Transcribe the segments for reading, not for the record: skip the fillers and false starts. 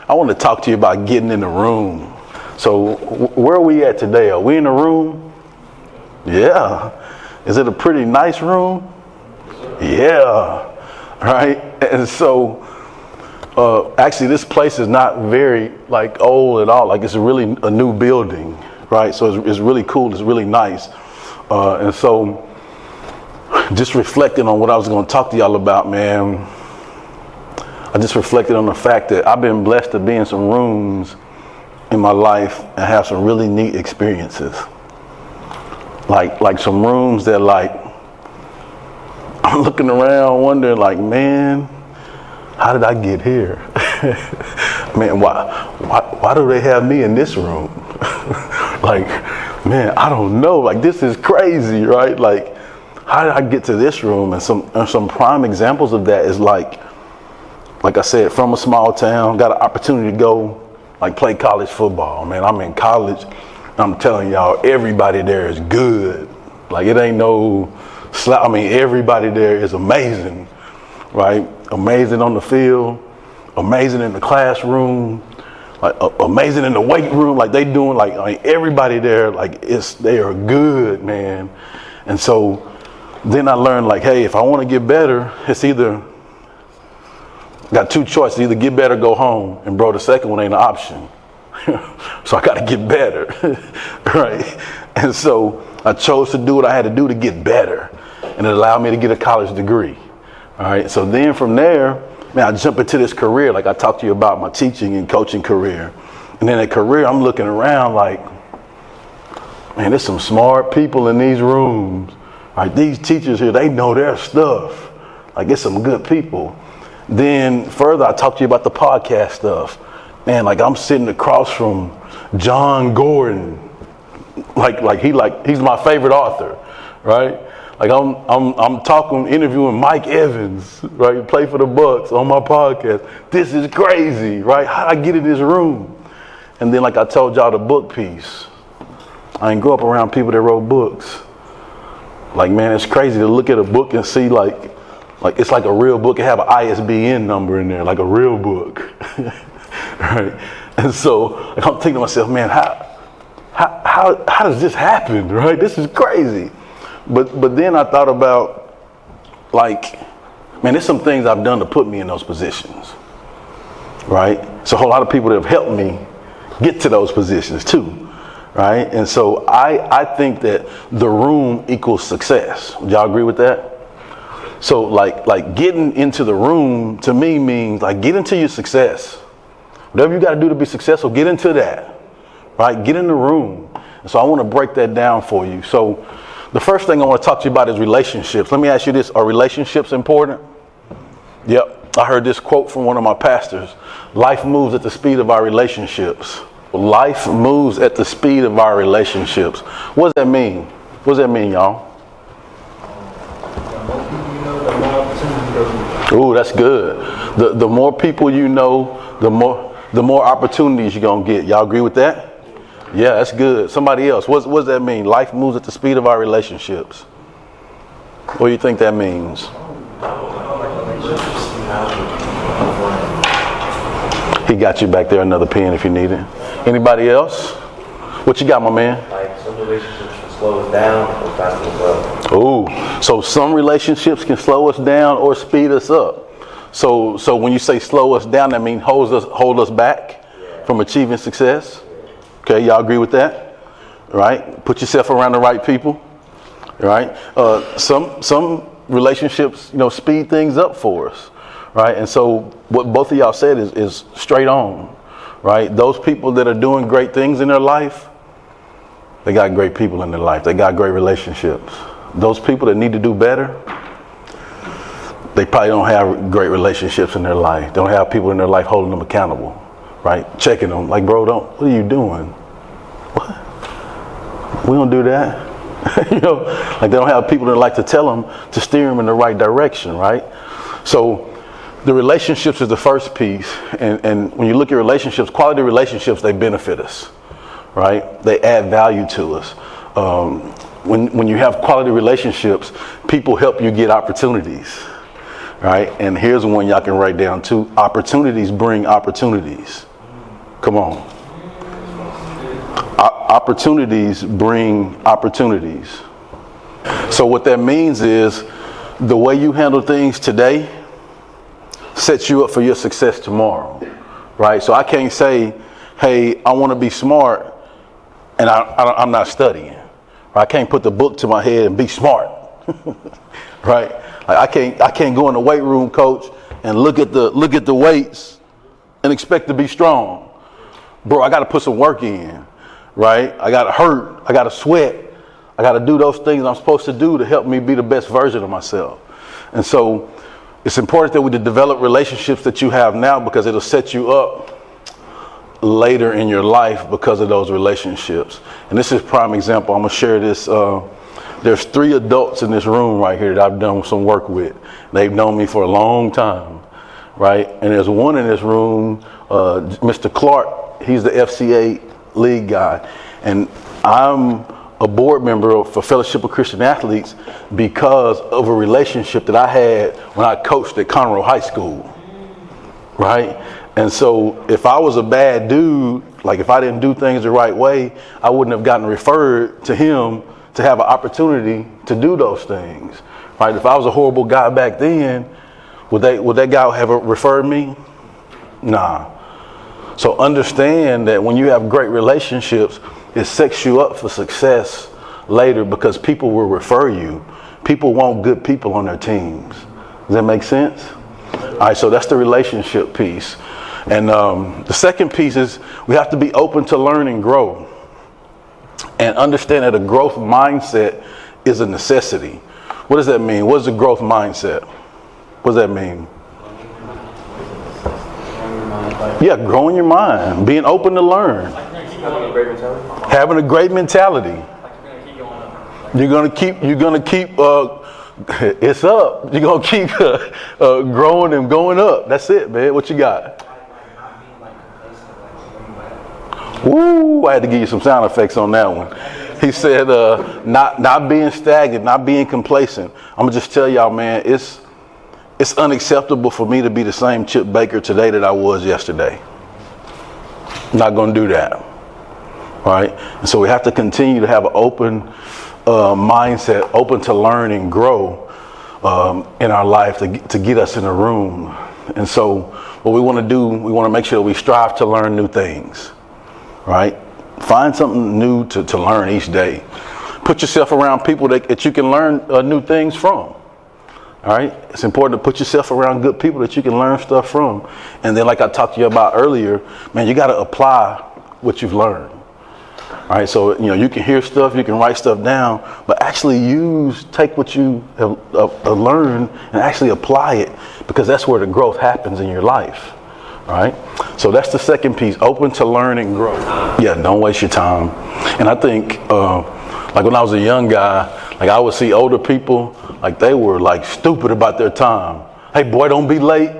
I want to talk to you about getting in the room. So where are we at today? Are we in the room? Yeah. Is it a pretty nice room? Yeah. Right. And so actually this place is not very like old at all. Like it's really a new building. Right. So it's really cool. It's really nice. And so just reflecting on what I was going to talk to y'all about, man. I just reflected on the fact that I've been blessed to be in some rooms in my life and have some really neat experiences. Like some rooms that like, I'm looking around wondering like, man, how did I get here? Man, why do they have me in this room? Like, man, I don't know. Like, this is crazy, right? Like, how did I get to this room? And some prime examples of that is like I said, from a small town, got an opportunity to go like play college football. Man, I'm in college. I'm telling y'all, everybody there is good. Like it ain't no slap. I mean, everybody there is amazing, right? Amazing on the field, amazing in the classroom, like amazing in the weight room. Like they doing like everybody there, like they are good, man. And so then I learned like, hey, if I want to get better, it's either got two choices, either get better or go home. And bro, the second one ain't an option. So I got to get better, right? And so I chose to do what I had to do to get better. And it allowed me to get a college degree, all right? So then from there, man, I jump into this career. Like I talked to you about my teaching and coaching career. And then that career, I'm looking around like, man, there's some smart people in these rooms. Right? These teachers here, they know their stuff. Like it's some good people. Then further, I talked to you about the podcast stuff. Man, like I'm sitting across from John Gordon. He's my favorite author, right? Like I'm talking, interviewing Mike Evans, right? Play for the Bucks on my podcast. This is crazy, right? How'd I get in this room? And then like I told y'all the book piece. I didn't grow up around people that wrote books. Like, man, it's crazy to look at a book and see like it's like a real book. It have an ISBN number in there, like a real book, right? And so like, I'm thinking to myself, man, how does this happen, right? This is crazy. But then I thought about like, man, there's some things I've done to put me in those positions, right? So a whole lot of people that have helped me get to those positions too, right? And so I think that the room equals success. Would y'all agree with that? So like getting into the room to me means like get into your success. Whatever you got to do to be successful, get into that, right? Get in the room. And so I want to break that down for you. So the first thing I want to talk to you about is relationships. Let me ask you this. Are relationships important? Yep. I heard this quote from one of my pastors. Life moves at the speed of our relationships. Life moves at the speed of our relationships. What does that mean? What does that mean, y'all? Ooh, that's good. The more people you know, the more opportunities you're gonna get. Y'all agree with that? Yeah, that's good. Somebody else. What does that mean? Life moves at the speed of our relationships. What do you think that means? He got you back there, another pen if you need it. Anybody else? What you got, my man? Like some relationships can slow us down or fast us up. Ooh, so some relationships can slow us down or speed us up. So when you say slow us down, that means hold us back from achieving success. Okay, y'all agree with that? Right? Put yourself around the right people. Right? Some relationships, speed things up for us. Right? And so what both of y'all said is straight on. Right? Those people that are doing great things in their life, they got great people in their life. They got great relationships. Those people that need to do better, they probably don't have great relationships in their life. They don't have people in their life holding them accountable, right? Checking them, like, bro, what are you doing? What? We don't do that. Like they don't have people that like to tell them to steer them in the right direction, right? So the relationships is the first piece. And when you look at relationships, quality relationships, they benefit us, right? They add value to us. When you have quality relationships, people help you get opportunities, right? And here's one y'all can write down too. Opportunities bring opportunities. Come on. Opportunities bring opportunities. So what that means is the way you handle things today sets you up for your success tomorrow, right? So I can't say, hey, I want to be smart and I'm not studying. Right? I can't put the book to my head and be smart, right? Like I can't go in the weight room, coach, and look at the weights and expect to be strong. Bro, I got to put some work in, right? I got to hurt. I got to sweat. I got to do those things I'm supposed to do to help me be the best version of myself. And so it's important that we develop relationships that you have now because it'll set you up later in your life because of those relationships. And this is a prime example. I'm going to share this. There's 3 adults in this room right here that I've done some work with. They've known me for a long time, right? And there's one in this room, Mr. Clark. He's the FCA league guy. And I'm a board member for Fellowship of Christian Athletes because of a relationship that I had when I coached at Conroe High School, right? And so if I was a bad dude, like if I didn't do things the right way, I wouldn't have gotten referred to him to have an opportunity to do those things, right? If I was a horrible guy back then, would that guy have referred me? Nah. So understand that when you have great relationships, it sets you up for success later because people will refer you. People want good people on their teams. Does that make sense? All right, so that's the relationship piece. And the second piece is we have to be open to learn and grow. And understand that a growth mindset is a necessity. What does that mean? What is a growth mindset? What does that mean? Yeah, growing your mind, being open to learn. Having a great mentality. You're gonna keep. It's up. You're gonna keep growing and going up. That's it, man. What you got? Woo! I had to give you some sound effects on that one. He said, not being stagnant, not being complacent. I'm gonna just tell y'all, man. It's unacceptable for me to be the same Chip Baker today that I was yesterday. I'm not gonna do that. Right? And so we have to continue to have an open mindset, open to learn and grow in our life to get us in a room. And so what we want to do, we want to make sure that we strive to learn new things, right? Find something new to learn each day. Put yourself around people that you can learn new things from. All right? It's important to put yourself around good people that you can learn stuff from. And then like I talked to you about earlier, man, you got to apply what you've learned. All right, so you can hear stuff, you can write stuff down, but actually take what you have learned and actually apply it, because that's where the growth happens in your life. All right, so that's the second piece: open to learn and grow. Yeah, don't waste your time. And I think, like when I was a young guy, like I would see older people, like they were like stupid about their time. Hey, boy, don't be late.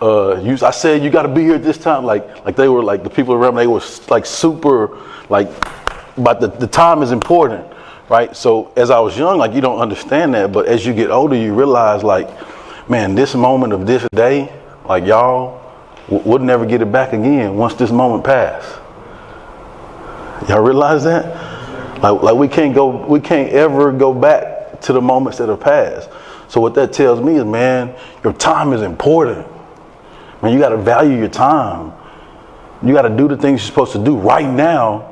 I said you got to be here at this time. Like they were like the people around me, they were like super like. But the time is important, right? So as I was young, like you don't understand that, but as you get older, you realize like, man, this moment of this day, like y'all would never get it back again once this moment passed. Y'all realize that? Like we can't ever go back to the moments that have passed. So what that tells me is, man, your time is important. Man, you got to value your time. You got to do the things you're supposed to do right now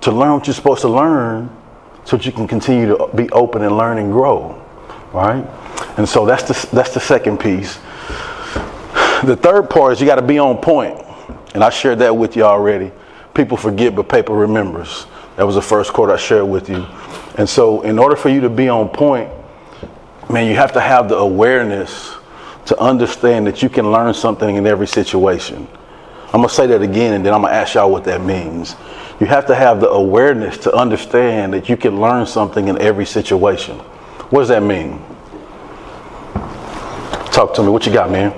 to learn what you're supposed to learn so that you can continue to be open and learn and grow, right? And so that's the second piece. The third part is you got to be on point. And I shared that with you already. People forget, but paper remembers. That was the first quote I shared with you. And so in order for you to be on point, man, you have to have the awareness to understand that you can learn something in every situation. I'm going to say that again, and then I'm going to ask y'all what that means. You have to have the awareness to understand that you can learn something in every situation. What does that mean? Talk to me. What you got, man?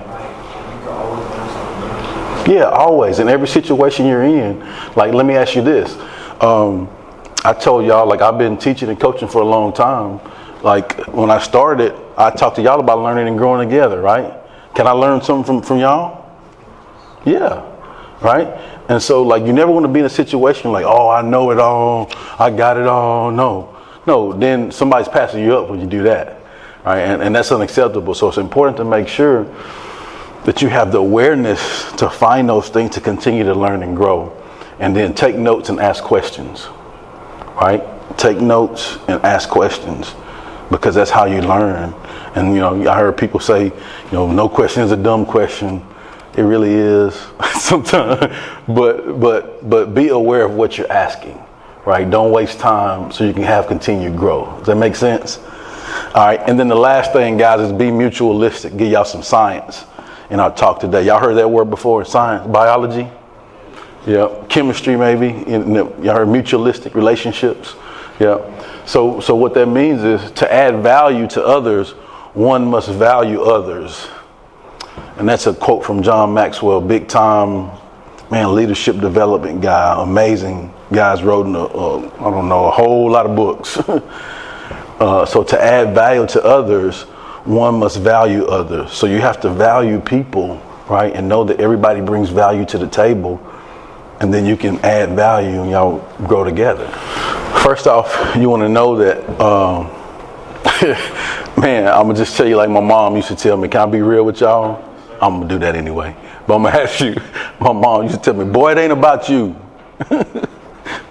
Yeah, always. In every situation you're in. Like, let me ask you this. I told y'all, like, I've been teaching and coaching for a long time. Like, when I started, I talked to y'all about learning and growing together, right? Can I learn something from y'all? Yeah. right? And so like you never want to be in a situation like, oh, I know it all, I got it all. No, then somebody's passing you up when you do that, right? And that's unacceptable. So it's important to make sure that you have the awareness to find those things to continue to learn and grow, and then take notes and ask questions, right? Take notes and ask questions, because that's how you learn. And I heard people say, no question is a dumb question. It really is sometimes, but be aware of what you're asking, right? Don't waste time so you can have continued growth. Does that make sense? All right, and then the last thing, guys, is be mutualistic. Give y'all some science in our talk today. Y'all heard that word before? Science, biology, yeah, chemistry maybe. Y'all heard mutualistic relationships, yeah. So what that means is to add value to others, one must value others. And that's a quote from John Maxwell, big time, man, leadership development guy, amazing guys, wrote a whole lot of books. So to add value to others, one must value others. So you have to value people, right? And know that everybody brings value to the table, and then you can add value and y'all grow together. First off, you want to know that, man, I'm gonna just tell you like my mom used to tell me, can I be real with y'all? I'm gonna do that anyway. But I'm gonna ask you, my mom used to tell me, boy, it ain't about you.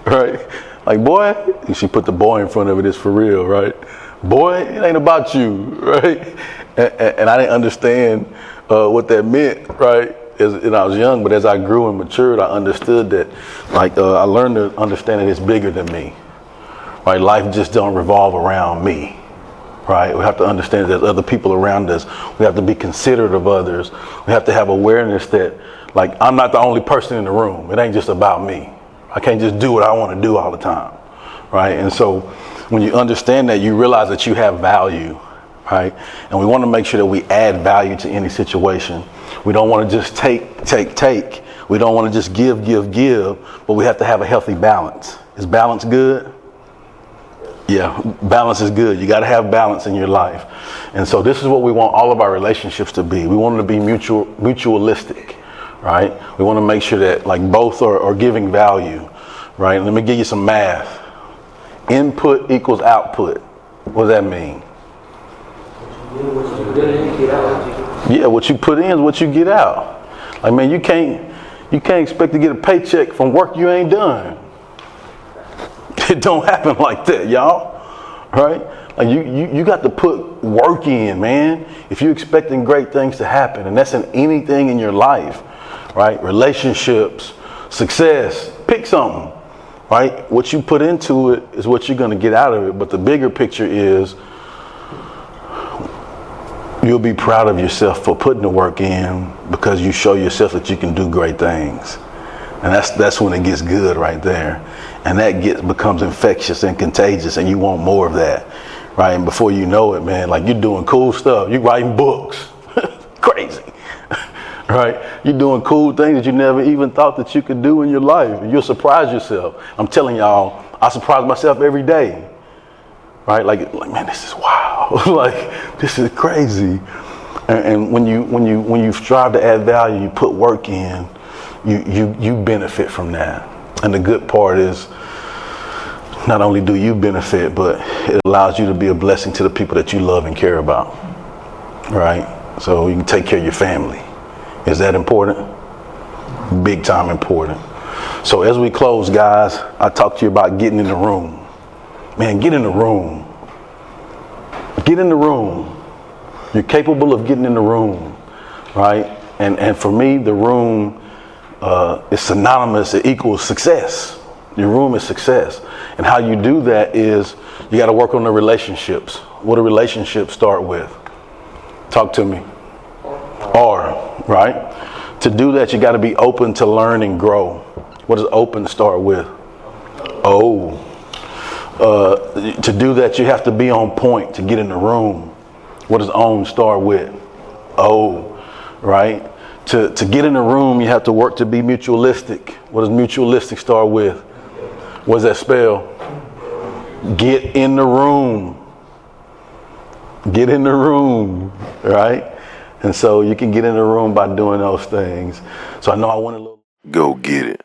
Right? Like, boy, and she put the boy in front of it, it's for real, right? Boy, it ain't about you, right? And I didn't understand what that meant, right? And I was young, but as I grew and matured, I understood that, like, I learned to understand that it's bigger than me, right? Life just don't revolve around me, right? We have to understand that there's other people around us. We have to be considerate of others. We have to have awareness that, like, I'm not the only person in the room. It ain't just about me. I can't just do what I want to do all the time, right? And so when you understand that, you realize that you have value, right? And we want to make sure that we add value to any situation. We don't want to just take. We don't want to just give, but we have to have a healthy balance. Is balance good? Yeah, balance is good. You got to have balance in your life. And so this is what we want all of our relationships to be. We want them to be mutualistic, right? We want to make sure that like both are giving value, right? Let me give you some math. Input equals output. What does that mean? Yeah, what you put in is what you get out. Like, man, you can't expect to get a paycheck from work you ain't done. It don't happen like that, y'all. Right? Like you got to put work in, man. If you're expecting great things to happen, and that's in anything in your life, right? Relationships, success, pick something, right? What you put into it is what you're going to get out of it. But the bigger picture is you'll be proud of yourself for putting the work in, because you show yourself that you can do great things. And that's when it gets good right there. And that becomes infectious and contagious, and you want more of that, right? And before you know it, man, like you're doing cool stuff. You're writing books. Crazy, right? You're doing cool things that you never even thought that you could do in your life. And you'll surprise yourself. I'm telling y'all, I surprise myself every day, right? Like man, this is wow. Like, this is crazy. And when you strive to add value, you put work in, you benefit from that. And the good part is, not only do you benefit, but it allows you to be a blessing to the people that you love and care about, right? So you can take care of your family. Is that important? Big time important. So as we close, guys, I talked to you about getting in the room. Man, get in the room. Get in the room. You're capable of getting in the room, right? And for me, the room is synonymous. It equals success. Your room is success. And how you do that is you got to work on the relationships. What do relationships start with? Talk to me. R, right? To do that, you got to be open to learn and grow. What does open start with? O. To do that, you have to be on point to get in the room. What does own start with? O, right? To get in the room, you have to work to be mutualistic. What does mutualistic start with? What does that spell? Get in the room. Get in the room, right? And so you can get in the room by doing those things. So I know I went a little Go get it.